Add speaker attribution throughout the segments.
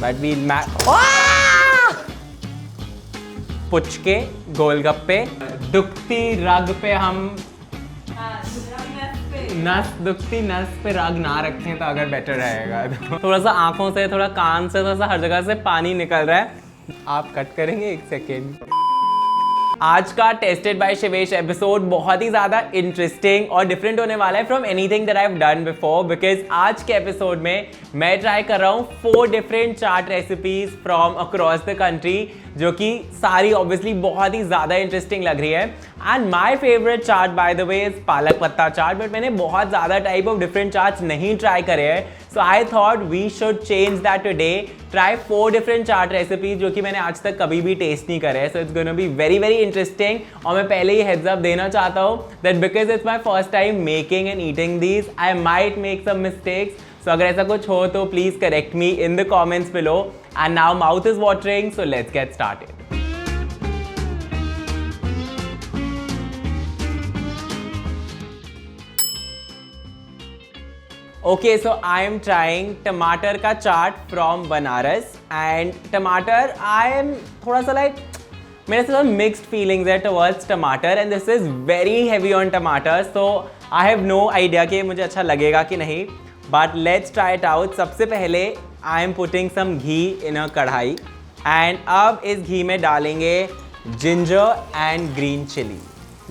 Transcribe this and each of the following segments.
Speaker 1: But we पुचके गोलगप्पे दुखती रग पे हम दुखती नस पे रग ना रखें तो अगर बेटर रहेगा। थोड़ा सा आंखों से, थोड़ा कान से, थोड़ा सा हर जगह से पानी निकल रहा है। आप कट करेंगे 1 सेकेंड। आज का टेस्टेड बाय शिवेश एपिसोड बहुत ही ज़्यादा इंटरेस्टिंग और डिफरेंट होने वाला है from anything that I have done before, because आज के एपिसोड में मैं ट्राई कर रहा हूँ 4 different chaat recipes from across the country, जो कि सारी ऑब्वियसली बहुत ही ज़्यादा इंटरेस्टिंग लग रही है। And my favourite chaat bye the way is पालक पत्ता चाट, बट मैंने बहुत ज़्यादा टाइप ऑफ डिफरेंट चाट्स नहीं ट्राई करे हैं, so I thought we should change that today, try 4 different chaat recipes जो कि मैंने आज तक कभी भी टेस्ट नहीं करे। So it's gonna be very very interesting. और मैं पहले ही हेड्स अप देना चाहता हूँ that because it's my first time making and eating these, I might make some mistakes. So अगर ऐसा कुछ हो तो please correct me in the comments below. And now mouth is watering, so let's get started. Okay, so I am trying टमाटर का चाट from Banaras, and टमाटर I am थोड़ा सा like मेरे से mixed feelings है towards टमाटर, and this is very heavy on टमाटर, so I have no idea कि मुझे अच्छा लगेगा कि नहीं, but let's try it out। सबसे पहले I am putting some ghee in a कढ़ाई, and अब इस घी में डालेंगे ginger and green chili।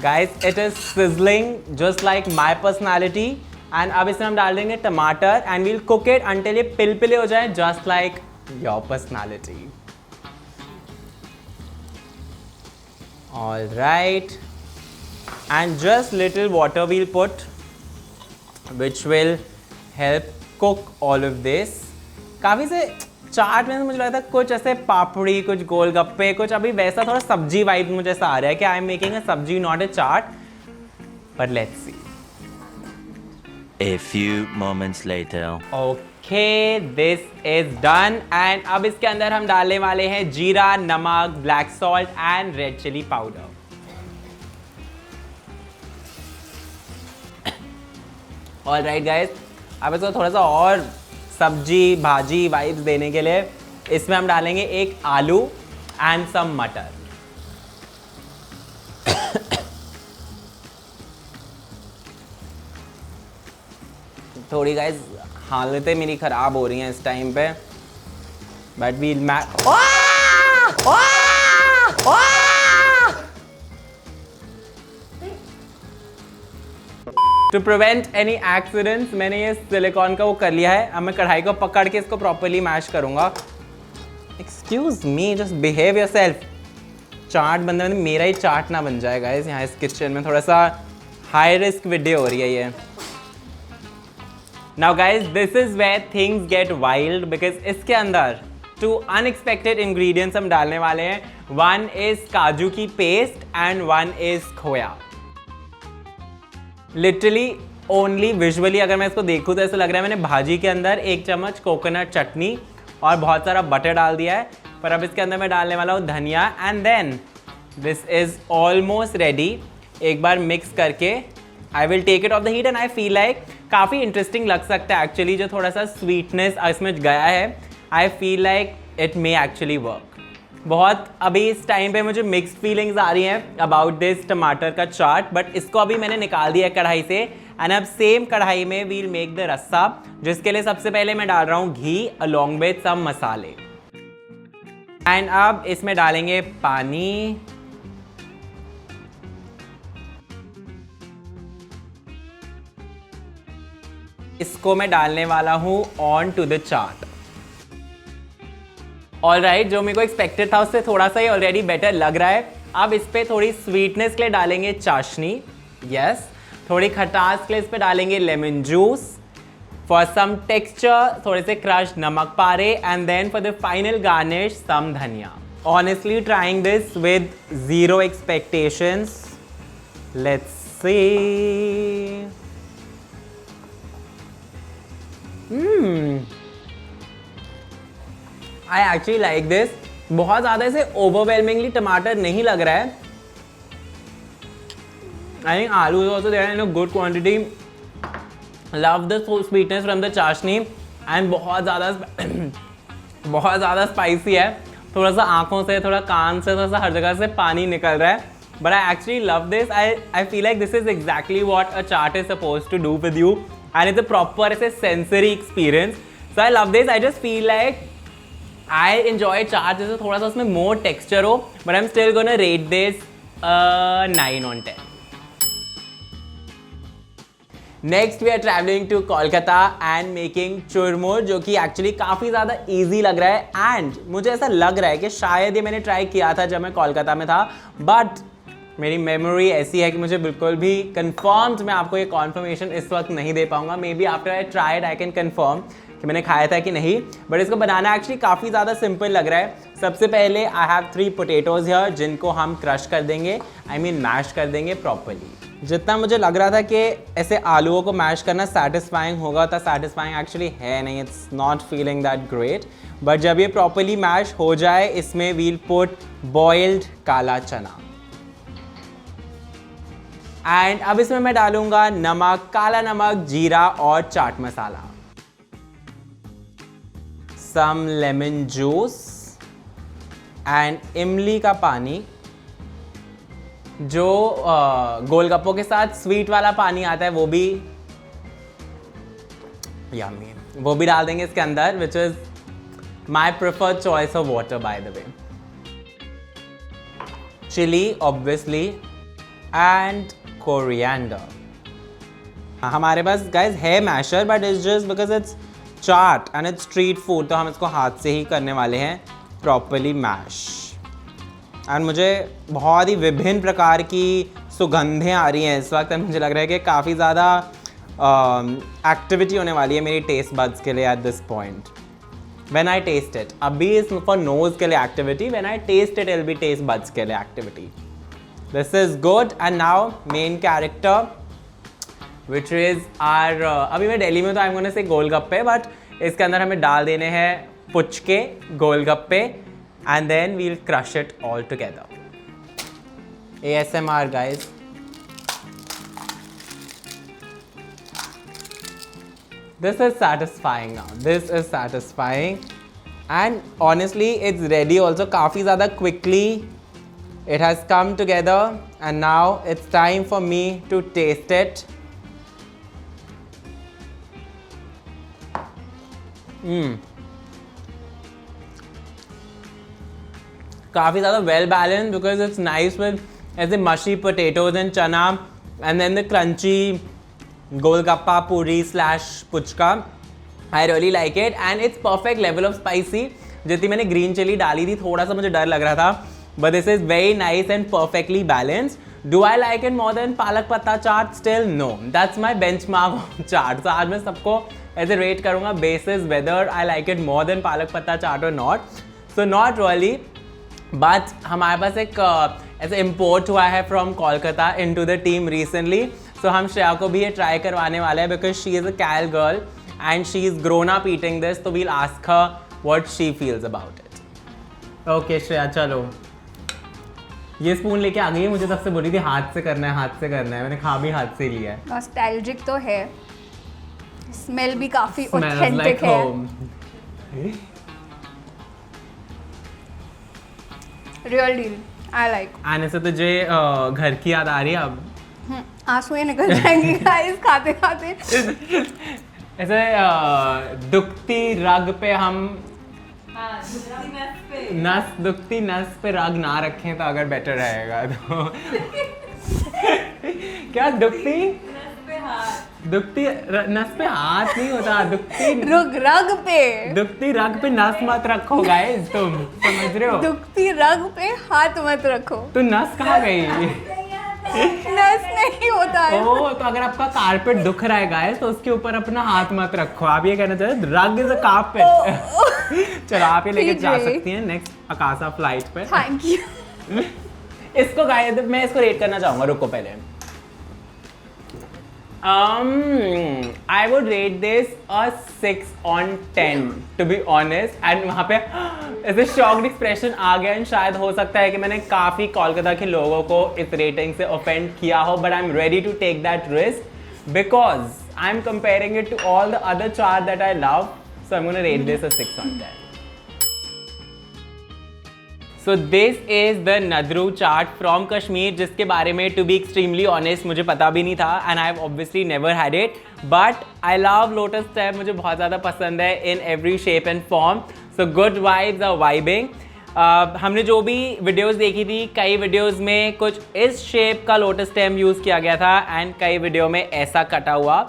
Speaker 1: Guys, it is sizzling just like my personality। And अब इसमें हम डाल देंगे टमाटर and will cook it until ये पिलपिले हो जाए, just like your personality. All right, and just little water will put which will help cook all of this. काफ़ी से चाट में मुझे लगता है कुछ ऐसे पापड़ी, कुछ गोलगप्पे, कुछ अभी वैसा थोड़ा सब्जी वाइब मुझे ऐसा आ रहा है कि आई एम मेकिंग अ सब्जी not a chaat, but let's see.
Speaker 2: A few moments later.
Speaker 1: Okay, this is done, and अब इसके अंदर हम डालने वाले हैं जीरा, नमक, black salt and red chilli powder. All right guys, अब इसको थोड़ा सा और सब्जी भाजी वाइब्स देने के लिए इसमें हम डालेंगे एक आलू एंड सम मटर। थोड़ी गाइस हालतें मेरी ख़राब हो रही हैं इस टाइम पे, but we to prevent any accidents मैंने ये सिलिकॉन का वो कर लिया है। अब मैं कढ़ाई को पकड़ के इसको प्रॉपरली मैश करूँगा। Excuse me, just behave yourself. Chaat बनने में मेरा ही चाट ना बन जाए गाइस यहाँ इस किचन में। थोड़ा सा हाई रिस्क वीडियो हो रही है ये। Now guys, this is where things get wild, because इसके अंदर 2 अनएक्सपेक्टेड इंग्रेडिएंट्स हम डालने वाले हैं। 1 इज काजू की पेस्ट एंड 1 इज खोया। लिटरली ओनली विजुअली अगर मैं इसको देखूँ तो ऐसा लग रहा है मैंने भाजी के अंदर 1 चम्मच कोकोनट चटनी और बहुत सारा बटर डाल दिया है, पर अब इसके अंदर मैं डालने वाला हूँ धनिया, and then this is almost ready. एक बार मिक्स करके I will take it off the heat, and I feel like काफ़ी इंटरेस्टिंग लग सकता है एक्चुअली। जो थोड़ा सा स्वीटनेस इसमें गया है, आई feel like it may actually work. बहुत अभी इस टाइम पे मुझे मिक्स्ड फीलिंग्स आ रही हैं अबाउट दिस टमाटर का चाट, बट इसको अभी मैंने निकाल दिया कढ़ाई से, एंड अब सेम कढ़ाई में वील मेक द रस्सा, जिसके लिए सबसे पहले मैं डाल रहा हूँ घी अलॉन्ग विद सम मसाले। एंड अब इसमें डालेंगे पानी, इसको मैं डालने वाला हूं on to the chaat. All right, जो मेरे को एक्सपेक्टेड था उससे थोड़ा सा ही ऑलरेडी बेटर लग रहा है। अब इस पे थोड़ी स्वीटनेस के लिए डालेंगे चाशनी, यस। थोड़ी खटास के लिए इस पे डालेंगे lemon juice, for some texture थोड़े से crush namak pare, and then for the final garnish some dhaniya. Honestly trying this with 0 expectations, let's see. I actually like this. बहुत ज़्यादा इसे ओवरवेलमिंगली टमाटर नहीं लग रहा है। I think aloo is also there in a good quantity. Love the sweetness from the chashni, and बहुत ज़्यादा बहुत ज़्यादा स्पाइसी है, थोड़ा सा आंखों से, थोड़ा कान से, थोड़ा सा हर जगह से पानी निकल रहा है. But I actually love this. I feel like this is exactly what a chaat is supposed to do with you, and it's a proper sensory experience. So I love this. I just feel like I enjoy chaat. जैसे थोड़ा सा उसमें more texture हो, but I'm still gonna rate this 9 on 10. Next we are travelling to Kolkata and making churmur, जो कि actually काफ़ी ज़्यादा easy लग रहा है. एंड मुझे ऐसा लग रहा है कि शायद ये मैंने ट्राई किया था जब मैं कोलकाता में था, बट मेरी मेमोरी ऐसी है कि मुझे बिल्कुल भी कंफर्म्ड मैं आपको ये कॉन्फर्मेशन इस वक्त नहीं दे पाऊंगा. May be after I tried I can confirm कि मैंने खाया था कि नहीं. बट इसको बनाना एक्चुअली काफ़ी ज़्यादा सिंपल लग रहा है. सबसे पहले आई हैव 3 पोटैटोज हियर, जिनको हम क्रश कर देंगे, आई मीन मैश कर देंगे प्रॉपरली. जितना मुझे लग रहा था कि ऐसे आलूओं को मैश करना सेटिस्फाइंग होगा, तो सेटिस्फाइंग एक्चुअली है नहीं. It's not feeling that great. But जब ये प्रॉपरली मैश हो जाए, इसमें वील पुट बॉइल्ड काला चना. एंड अब इसमें मैं डालूंगा नमक, काला नमक, जीरा और चाट मसाला, सम लेमन जूस एंड इमली का पानी. जो गोलगप्पों के साथ स्वीट वाला पानी आता है वो भी यम्मी, वो भी डाल देंगे इसके अंदर, which is my preferred choice of water by the way. Chilli obviously and coriander. हमारे पास गाइस है masher, but it's just because it's chaat and it's street food, तो हम इसको हाथ से ही करने वाले हैं प्रॉपरली मैश. एंड मुझे बहुत ही विभिन्न प्रकार की सुगंधें आ रही हैं इस वक्त. मुझे लग रहा है कि काफ़ी ज़्यादा एक्टिविटी होने वाली है मेरी टेस्ट बड्स के लिए at this point. When I taste it, अभी इज फॉर नोज के लिए activity, when I taste it I'll be taste buds के लिए activity. This is good. And now main character which is our, अभी मैं दिल्ली में तो I am gonna say golgappe, but इसके अंदर हमें डाल देने हैं पुचके गोलगप्पे. And then we'll crush it all together. ASMR guys. This is satisfying now. This is satisfying. And honestly it's ready also काफ़ी ज़्यादा quickly. It has come together and now it's time for me to taste it. काफ़ी ज़्यादा well balance, because it's nice with ऐसे mushy potatoes and chana and then the crunchy golgappa puri slash puchka. I really like it and it's perfect level of spicy. जितनी मैंने green chilli डाली थी थोड़ा सा मुझे डर लग रहा था, but this is very nice and perfectly balanced. Do I like it more than palak patta chaat? Still no. That's my benchmark of chaat. तो आज मैं सबको ऐसे रेट करूँगा basis whether I like it more than palak patta chaat और not. So not really, but हमारे पास एक ऐसे इम्पोर्ट हुआ है from Kolkata into the team recently. So हम श्रेया को भी ये ट्राई करवाने वाले हैं, because she is a Cal girl and she is grown up eating this. तो we'll ask her what she feels about it. Okay Shreya, चलो ये स्पून लेके आ गई है. मुझे तब से बोली थी हाथ से करना है, हाथ से करना है. मैंने खा भी हाथ से लिया है.
Speaker 3: नॉस्टैल्जिक तो है, स्मेल भी काफ़ी ऑथेंटिक है. Real deal, I like.
Speaker 1: आने से तुझे घर की याद आ रही है अब?
Speaker 3: आंसुएं निकल जाएंगी गाइस खाते खाते.
Speaker 1: ऐसे दुखती रग पे हम दुखती नस पे रग ना रखें तो अगर बेटर रहेगा. तो क्या दुखती नस पे हाथ नहीं होता, दुखती रग पे नस मत रखो गाइस. तुम समझ रहे हो?
Speaker 3: दुखती रग पे हाथ मत रखो.
Speaker 1: तो नस कहाँ गई?
Speaker 3: नस नहीं होता है.
Speaker 1: ओह, तो अगर आपका कारपेट दुख रहा है गाइस तो उसके ऊपर अपना हाथ मत रखो. आप ये कहना चाहते हैं रग इज अ कारपेट. चलो आप ये लेके जा सकती हैं नेक्स्ट अकाशा फ्लाइट पे.
Speaker 3: Thank you.
Speaker 1: इसको गाइस मैं इसको रेट करना चाहूंगा. रुको पहले. I would rate this a 6 on 10 to be honest. And वहाँ पे ऐसे shocked expression आ गया. and शायद हो सकता है कि मैंने काफ़ी कोलकाता के लोगों को इस रेटिंग से offend किया हो, but I'm ready to take that risk because I'm comparing it to all the other chaat that I love. So I'm going to rate this a 6 on 10. So this is the nadru chaat from Kashmir, जिसके बारे में to be extremely honest मुझे पता भी नहीं था and I have obviously never had it, but I love lotus stem, मुझे बहुत ज़्यादा पसंद है in every shape and form. So good vibes are vibing. हमने जो भी वीडियोस देखी थी, कई वीडियोस में कुछ इस शेप का लोटस स्टेम यूज़ किया गया था एंड कई वीडियो में ऐसा कटा हुआ.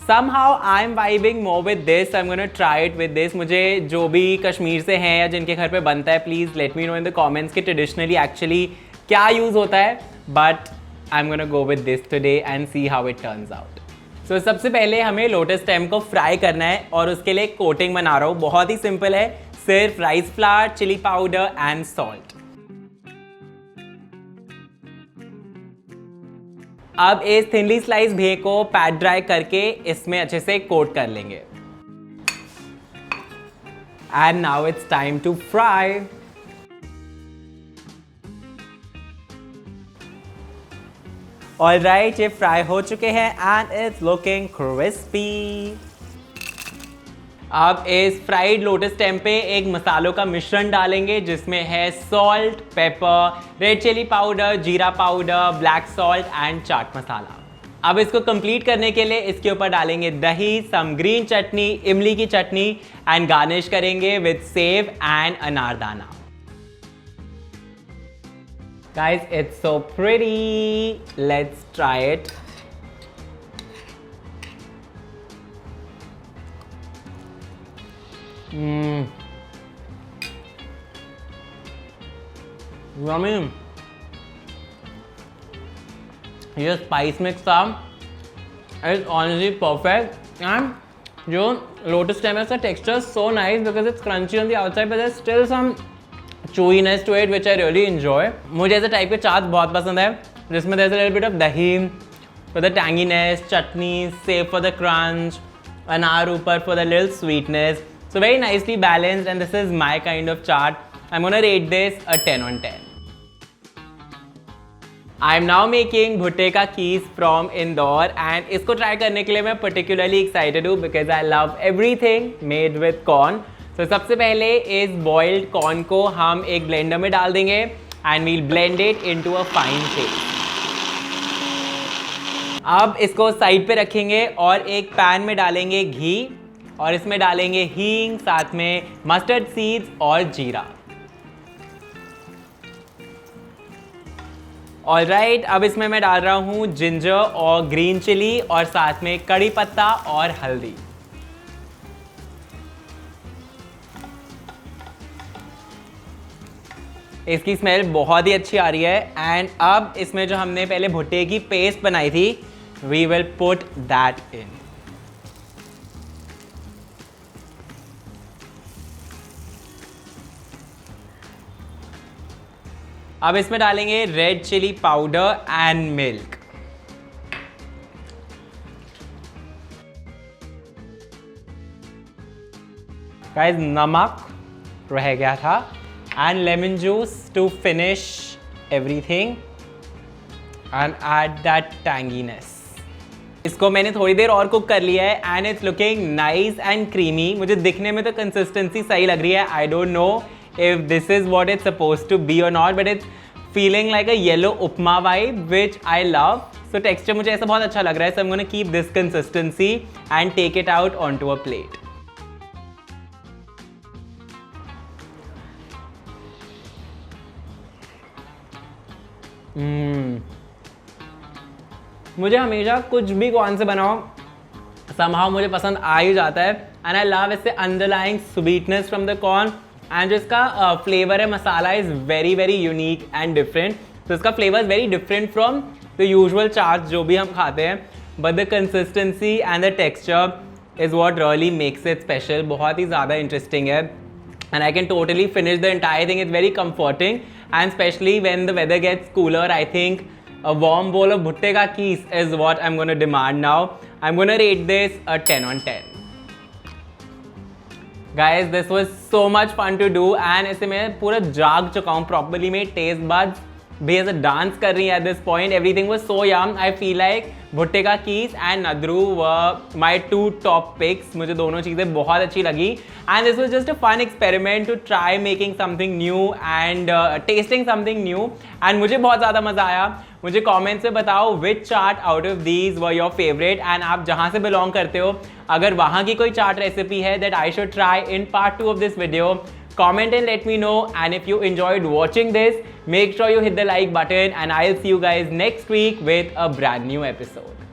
Speaker 1: somehow I'm vibing more with this. I'm gonna try it with this. मुझे जो भी कश्मीर से हैं या जिनके घर पे बनता है, please let me know in the comments कि ट्रेडिशनली एक्चुअली क्या यूज़ होता है, but I'm gonna go with this today and see how it turns out. So सबसे पहले हमें लोटस स्टेम को फ्राई करना है और उसके लिए कोटिंग बना रहा हूँ. बहुत ही सिंपल है, सिर्फ rice flour, chilli powder and salt. अब इस थिनली स्लाइस भे को पैट ड्राई करके इसमें अच्छे से कोट कर लेंगे. And now it's time to fry. Alright, ये फ्राई हो चुके हैं एंड इट्स लुकिंग क्रिस्पी. अब इस फ्राइड लोटस स्टेम पे एक मसालों का मिश्रण डालेंगे जिसमें है salt, pepper, red chilli powder, जीरा powder, black salt and chaat masala. अब इसको कंप्लीट करने के लिए इसके ऊपर डालेंगे दही, सम ग्रीन चटनी, इमली की चटनी एंड गार्निश करेंगे विद सेव एंड अनारदाना. Guys, it's so pretty. Let's try it. Yummy. ये स्पाइस मिक्स था, इट्स ऑनेस्टली परफेक्ट. एंड जो लोटस स्टेम है उसका texture so nice because it's crunchy on the outside but there is still some chewiness to it which I really enjoy. मुझे ऐसे type के चाट बहुत पसंद है जिसमें there's a little bit of dahi for the tanginess, chutney, save for the crunch, अनार ऊपर for the little sweetness. So very nicely balanced and this is my kind of chaat. I'm gonna rate this a 10 on 10. I'm now making भुट्टे ka keys from Indore and इसको try करने के लिए मैं particularly excited हूँ because I love everything made with corn. तो सबसे पहले इस बॉइल्ड कॉर्न को हम एक ब्लेंडर में डाल देंगे and we'll blend it into a fine paste. अब इसको साइड पे रखेंगे और एक पैन में डालेंगे घी और इसमें डालेंगे हींग, साथ में मस्टर्ड सीड्स और जीरा. ऑलराइट, अब इसमें मैं डाल रहा हूँ जिंजर और ग्रीन चिली और साथ में कड़ी पत्ता और हल्दी. इसकी स्मेल बहुत ही अच्छी आ रही है एंड अब इसमें जो हमने पहले भुट्टे की पेस्ट बनाई थी we will put that in. अब इसमें डालेंगे red chilli powder and milk. Guys, नमक रह गया था and lemon juice to finish everything and add that tanginess. इसको मैंने थोड़ी देर और कुक कर लिया है and it's looking nice and creamy. मुझे दिखने में तो कंसिस्टेंसी सही लग रही है. I don't know if this is what it's supposed to be or not, but it's feeling like a yellow upma vibe which I love. So texture मुझे ऐसा बहुत अच्छा लग रहा है. So I'm gonna keep this consistency and take it out onto a plate. मुझे हमेशा कुछ भी कौन से बनाओ somehow मुझे पसंद आ ही जाता है एंड आई लव इससे underlying sweetness from the corn and जो इसका फ्लेवर है masala is very very unique and different. तो इसका flavour is very different from the usual chaat जो भी हम खाते हैं, but the consistency and the texture is what really makes it special. बहुत ही ज़्यादा इंटरेस्टिंग है and I can totally finish the entire thing. It's very comforting and especially when the weather gets cooler, I think a warm bowl of bhutte ka kees is what I'm going to demand now. I'm going to rate this a 10 on 10. Guys, this was so much fun to do and इसे मैं पूरा जाग चुका हूँ properly. मेरे taste buds भैया से dance कर रही है at this point. Everything was so yum. I feel like bhutte ka kees and nadru were my 2 top picks. मुझे दोनों चीज़ें बहुत अच्छी लगी and this was just a fun experiment to try making something new and tasting something new. And मुझे बहुत ज़्यादा मज़ा आया. मुझे कमेंट्स में बताओ which chaat out of these were your favourite. And आप जहाँ से बिलोंग करते हो, अगर वहाँ की कोई चाट रेसिपी है that I should try in part 2 of this video, comment and let me know. And if you enjoyed watching this, make sure you hit the like button and I'll see you guys next week with a brand new episode.